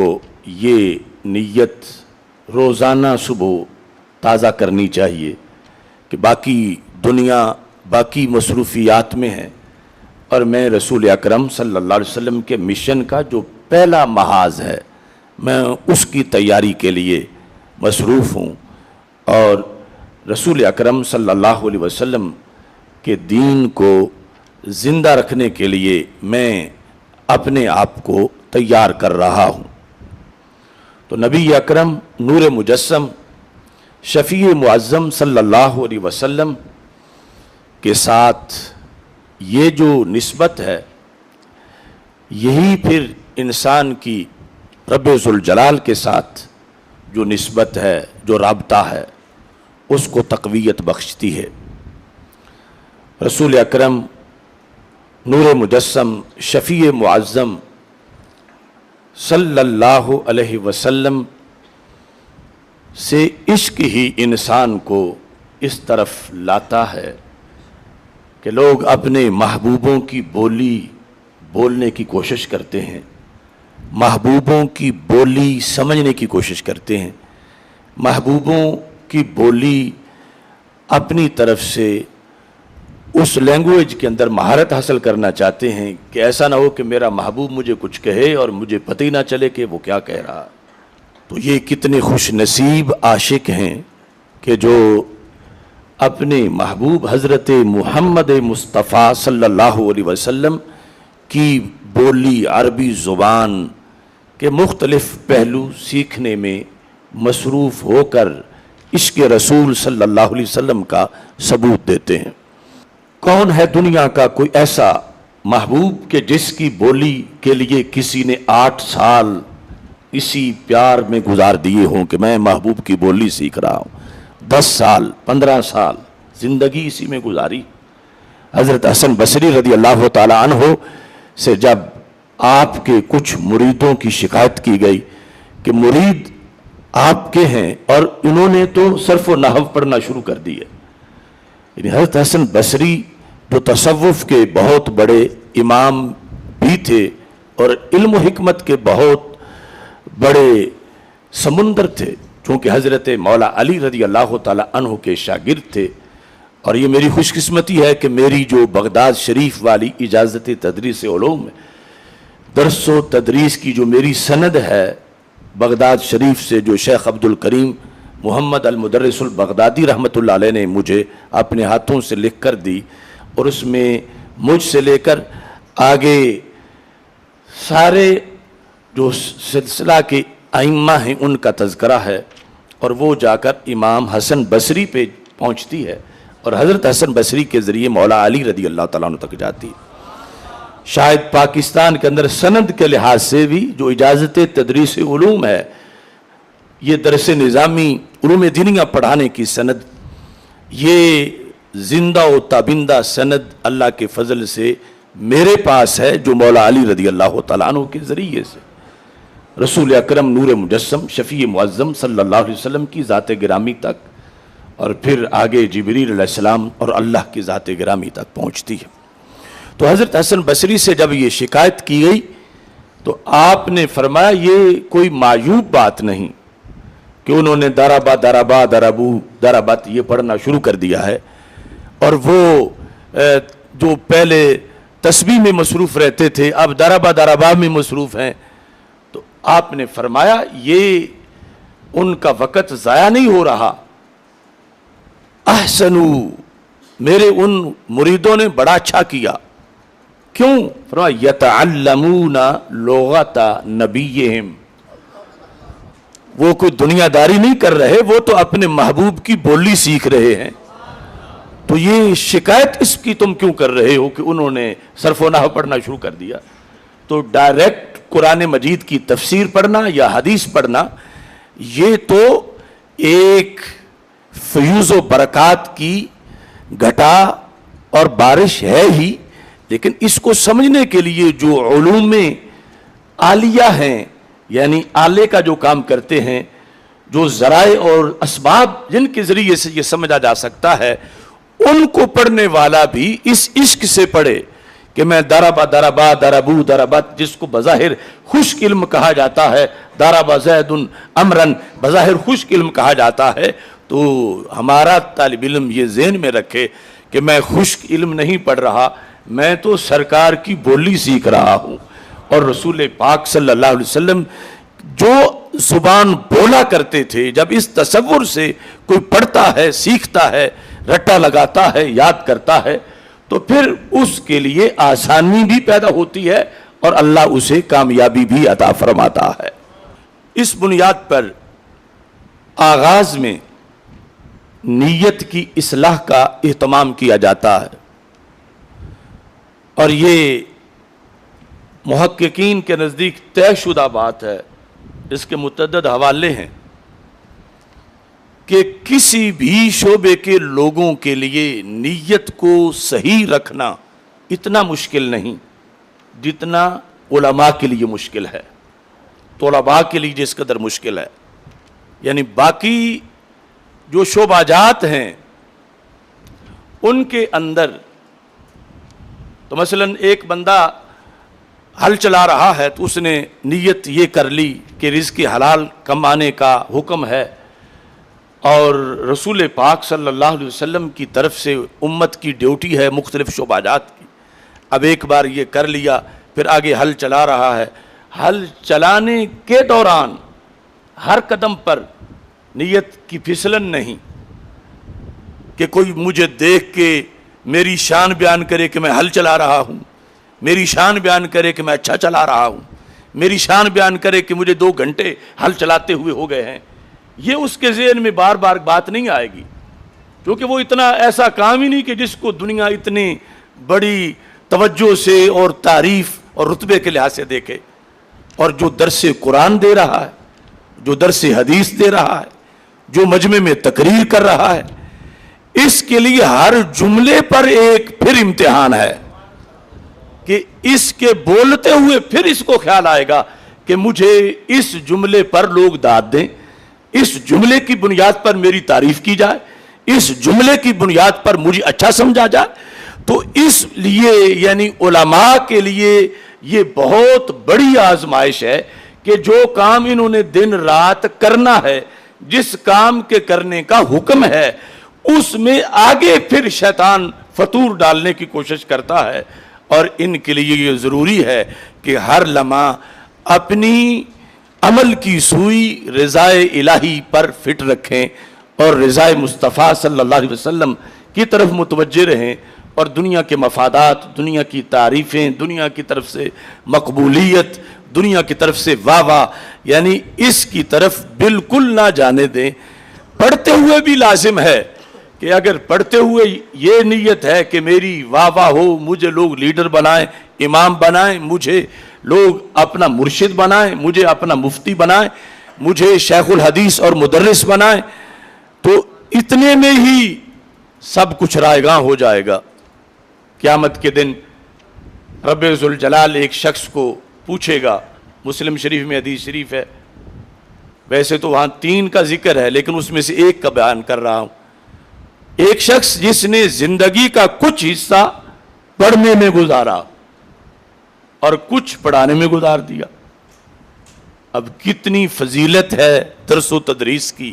کو یہ نیت روزانہ صبح تازہ کرنی چاہیے کہ باقی دنیا باقی مصروفیات میں ہے اور میں رسول اکرم صلی اللہ علیہ وسلم کے مشن کا جو پہلا محاذ ہے میں اس کی تیاری کے لیے مصروف ہوں، اور رسول اکرم صلی اللہ علیہ وسلم کے دین کو زندہ رکھنے کے لیے میں اپنے آپ کو تیار کر رہا ہوں۔ تو نبی اکرم نور مجسم شفیع معظم صلی اللہ علیہ وسلم کے ساتھ یہ جو نسبت ہے، یہی پھر انسان کی رب ذوالجلال کے ساتھ جو نسبت ہے، جو رابطہ ہے، اس کو تقویت بخشتی ہے۔ رسول اکرم نور مجسم شفیع معظم صلی اللہ علیہ وسلم سے عشق ہی انسان کو اس طرف لاتا ہے کہ لوگ اپنے محبوبوں کی بولی بولنے کی کوشش کرتے ہیں، محبوبوں کی بولی سمجھنے کی کوشش کرتے ہیں، محبوبوں کی بولی اپنی طرف سے اس لینگویج کے اندر مہارت حاصل کرنا چاہتے ہیں کہ ایسا نہ ہو کہ میرا محبوب مجھے کچھ کہے اور مجھے پتہ ہی نہ چلے کہ وہ کیا کہہ رہا۔ تو یہ کتنے خوش نصیب عاشق ہیں کہ جو اپنے محبوب حضرت محمد مصطفیٰ صلی اللہ علیہ وسلم کی بولی عربی زبان کے مختلف پہلو سیکھنے میں مصروف ہو کر عشق رسول صلی اللہ علیہ وسلم کا ثبوت دیتے ہیں۔ کون ہے دنیا کا کوئی ایسا محبوب کہ جس کی بولی کے لیے کسی نے 8 سال اسی پیار میں گزار دیے ہوں کہ میں محبوب کی بولی سیکھ رہا ہوں، 10 سال 15 سال زندگی اسی میں گزاری۔ حضرت حسن بصری رضی اللہ تعالی عنہ سے جب آپ کے کچھ مریدوں کی شکایت کی گئی کہ مرید آپ کے ہیں اور انہوں نے تو صرف و نحو پڑھنا شروع کر دی ہے، یعنی حضرت حسن بصری جو تصوف کے بہت بڑے امام بھی تھے اور علم و حکمت کے بہت بڑے سمندر تھے، چونکہ حضرت مولا علی رضی اللہ تعالی عنہ کے شاگرد تھے، اور یہ میری خوش قسمتی ہے کہ میری جو بغداد شریف والی اجازت تدریس علوم ہے، درس و تدریس کی جو میری سند ہے بغداد شریف سے، جو شیخ عبد الکریم محمد المدرس البغدادی رحمۃ اللہ علیہ نے مجھے اپنے ہاتھوں سے لکھ کر دی، اور اس میں مجھ سے لے کر آگے سارے جو سلسلہ کے ائمہ ہیں ان کا تذکرہ ہے، اور وہ جا کر امام حسن بصری پہ پہنچتی ہے اور حضرت حسن بصری کے ذریعے مولا علی رضی اللہ تعالیٰ عنہ تک جاتی ہے۔ شاید پاکستان کے اندر سند کے لحاظ سے بھی جو اجازت تدریس علوم ہے، یہ درس نظامی علوم دینیہ پڑھانے کی سند، یہ زندہ و تابندہ سند اللہ کے فضل سے میرے پاس ہے، جو مولا علی رضی اللہ تعالیٰ عنہ کے ذریعے سے رسول اکرم نور مجسم شفیع معظم صلی اللہ علیہ وسلم کی ذات گرامی تک، اور پھر آگے جبریل علیہ السلام اور اللہ کی ذات گرامی تک پہنچتی ہے۔ تو حضرت حسن بصری سے جب یہ شکایت کی گئی تو آپ نے فرمایا یہ کوئی معیوب بات نہیں کہ انہوں نے دربا دربا دربو دربت یہ پڑھنا شروع کر دیا ہے، اور وہ جو پہلے تسبیح میں مصروف رہتے تھے اب دربا دربا میں مصروف ہیں۔ تو آپ نے فرمایا یہ ان کا وقت ضائع نہیں ہو رہا، احسنو میرے ان مریدوں نے بڑا اچھا کیا۔ کیوں؟ فرمایا یتعلمون لغت نبیہم، وہ کوئی دنیا داری نہیں کر رہے، وہ تو اپنے محبوب کی بولی سیکھ رہے ہیں۔ تو یہ شکایت اس کی تم کیوں کر رہے ہو کہ انہوں نے صرف و نحو پڑھنا شروع کر دیا؟ تو ڈائریکٹ قرآن مجید کی تفسیر پڑھنا یا حدیث پڑھنا یہ تو ایک فیوز و برکات کی گھٹا اور بارش ہے ہی، لیکن اس کو سمجھنے کے لیے جو علوم عالیہ ہیں، یعنی آلے کا جو کام کرتے ہیں، جو ذرائع اور اسباب جن کے ذریعے سے یہ سمجھا جا سکتا ہے، ان کو پڑھنے والا بھی اس عشق سے پڑھے کہ میں دربت جس کو بظاہر خشک علم کہا جاتا ہے، درب زید امرن بظاہر خشک علم کہا جاتا ہے، تو ہمارا طالب علم یہ ذہن میں رکھے کہ میں خشک علم نہیں پڑھ رہا، میں تو سرکار کی بولی سیکھ رہا ہوں۔ اور رسول پاک صلی اللہ علیہ وسلم جو زبان بولا کرتے تھے، جب اس تصور سے کوئی پڑھتا ہے، سیکھتا ہے، رٹا لگاتا ہے، یاد کرتا ہے، تو پھر اس کے لیے آسانی بھی پیدا ہوتی ہے اور اللہ اسے کامیابی بھی عطا فرماتا ہے۔ اس بنیاد پر آغاز میں نیت کی اصلاح کا اہتمام کیا جاتا ہے، اور یہ محققین کے نزدیک طے شدہ بات ہے، اس کے متعدد حوالے ہیں کہ کسی بھی شعبے کے لوگوں کے لیے نیت کو صحیح رکھنا اتنا مشکل نہیں جتنا علماء کے لیے مشکل ہے، طلباء کے لیے جس قدر مشکل ہے۔ یعنی باقی جو شعبہ جات ہیں ان کے اندر تو مثلا ایک بندہ ہل چلا رہا ہے تو اس نے نیت یہ کر لی کہ رزق حلال کمانے کا حکم ہے، اور رسول پاک صلی اللہ علیہ وسلم کی طرف سے امت کی ڈیوٹی ہے مختلف شعبہ جات کی۔ اب ایک بار یہ کر لیا، پھر آگے ہل چلا رہا ہے، ہل چلانے کے دوران ہر قدم پر نیت کی پھسلن نہیں کہ کوئی مجھے دیکھ کے میری شان بیان کرے کہ میں ہل چلا رہا ہوں، میری شان بیان کرے کہ میں اچھا چلا رہا ہوں، میری شان بیان کرے کہ مجھے 2 گھنٹے ہل چلاتے ہوئے ہو گئے ہیں۔ یہ اس کے ذہن میں بار بار بات نہیں آئے گی، کیونکہ وہ اتنا ایسا کام ہی نہیں کہ جس کو دنیا اتنی بڑی توجہ سے اور تعریف اور رتبے کے لحاظ سے دیکھے۔ اور جو درس قرآن دے رہا ہے، جو درس حدیث دے رہا ہے، جو مجمع میں تقریر کر رہا ہے، اس کے لیے ہر جملے پر ایک پھر امتحان ہے کہ اس کے بولتے ہوئے پھر اس کو خیال آئے گا کہ مجھے اس جملے پر لوگ داد دیں، اس جملے کی بنیاد پر میری تعریف کی جائے، اس جملے کی بنیاد پر مجھے اچھا سمجھا جائے۔ تو اس لیے یعنی علماء کے لیے یہ بہت بڑی آزمائش ہے کہ جو کام انہوں نے دن رات کرنا ہے، جس کام کے کرنے کا حکم ہے، اس میں آگے پھر شیطان فطور ڈالنے کی کوشش کرتا ہے، اور ان کے لیے یہ ضروری ہے کہ ہر لمحہ اپنی عمل کی سوئی رضائے الہی پر فٹ رکھیں اور رضائے مصطفیٰ صلی اللہ علیہ وسلم کی طرف متوجہ رہیں، اور دنیا کے مفادات، دنیا کی تعریفیں، دنیا کی طرف سے مقبولیت، دنیا کی طرف سے واہ واہ، یعنی اس کی طرف بالکل نہ جانے دیں۔ پڑھتے ہوئے بھی لازم ہے کہ اگر پڑھتے ہوئے یہ نیت ہے کہ میری واہ واہ ہو، مجھے لوگ لیڈر بنائیں، امام بنائیں، مجھے لوگ اپنا مرشد بنائیں، مجھے اپنا مفتی بنائیں، مجھے شیخ الحدیث اور مدرس بنائیں، تو اتنے میں ہی سب کچھ رائگاں ہو جائے گا۔ قیامت کے دن رب ذوالجلال ایک شخص کو پوچھے گا، مسلم شریف میں حدیث شریف ہے، ویسے تو وہاں 3 کا ذکر ہے لیکن اس میں سے ایک کا بیان کر رہا ہوں۔ ایک شخص جس نے زندگی کا کچھ حصہ پڑھنے میں گزارا اور کچھ پڑھانے میں گزار دیا۔ اب کتنی فضیلت ہے درس و تدریس کی۔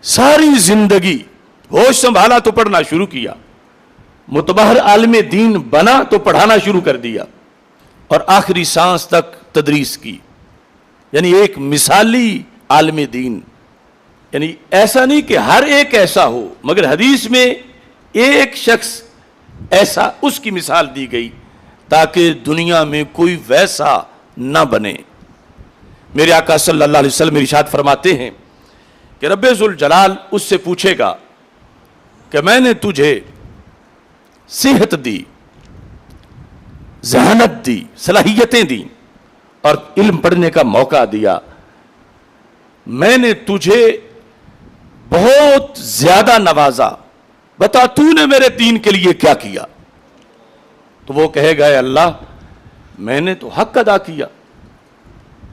ساری زندگی ہوش سنبھالا تو پڑھنا شروع کیا، متبحر عالم دین بنا تو پڑھانا شروع کر دیا، اور آخری سانس تک تدریس کی۔ یعنی ایک مثالی عالم دین، یعنی ایسا نہیں کہ ہر ایک ایسا ہو، مگر حدیث میں ایک شخص ایسا، اس کی مثال دی گئی تاکہ دنیا میں کوئی ویسا نہ بنے۔ میرے آقا صلی اللہ علیہ وسلم ارشاد فرماتے ہیں کہ رب ذوالجلال اس سے پوچھے گا کہ میں نے تجھے صحت دی، ذہانت دی، صلاحیتیں دی اور علم پڑھنے کا موقع دیا، میں نے تجھے بہت زیادہ نوازا، بتا تو نے میرے دین کے لیے کیا کیا؟ تو وہ کہے گا، اے اللہ میں نے تو حق ادا کیا،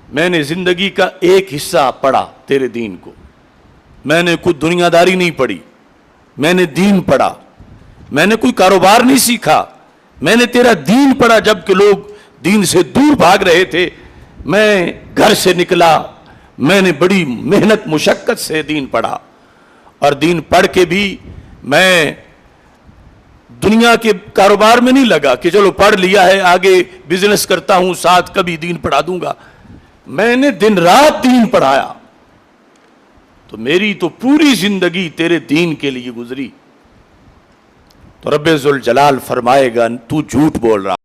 میں نے زندگی کا ایک حصہ پڑھا تیرے دین کو، میں نے کوئی دنیا داری نہیں پڑھی، میں نے دین پڑھا، میں نے کوئی کاروبار نہیں سیکھا، میں نے تیرا دین پڑھا جب کہ لوگ دین سے دور بھاگ رہے تھے. میں گھر سے نکلا, میں نے بڑی محنت مشقت سے دین پڑھا, اور دین پڑھ کے بھی میں دنیا کے کاروبار میں نہیں لگا کہ چلو پڑھ لیا ہے آگے بزنس کرتا ہوں ساتھ کبھی دین پڑھا دوں گا. میں نے دن رات دین پڑھایا. تو میری تو پوری زندگی تیرے دین کے لیے گزری. تو رب ذوالجلال فرمائے گا تو جھوٹ بول رہا.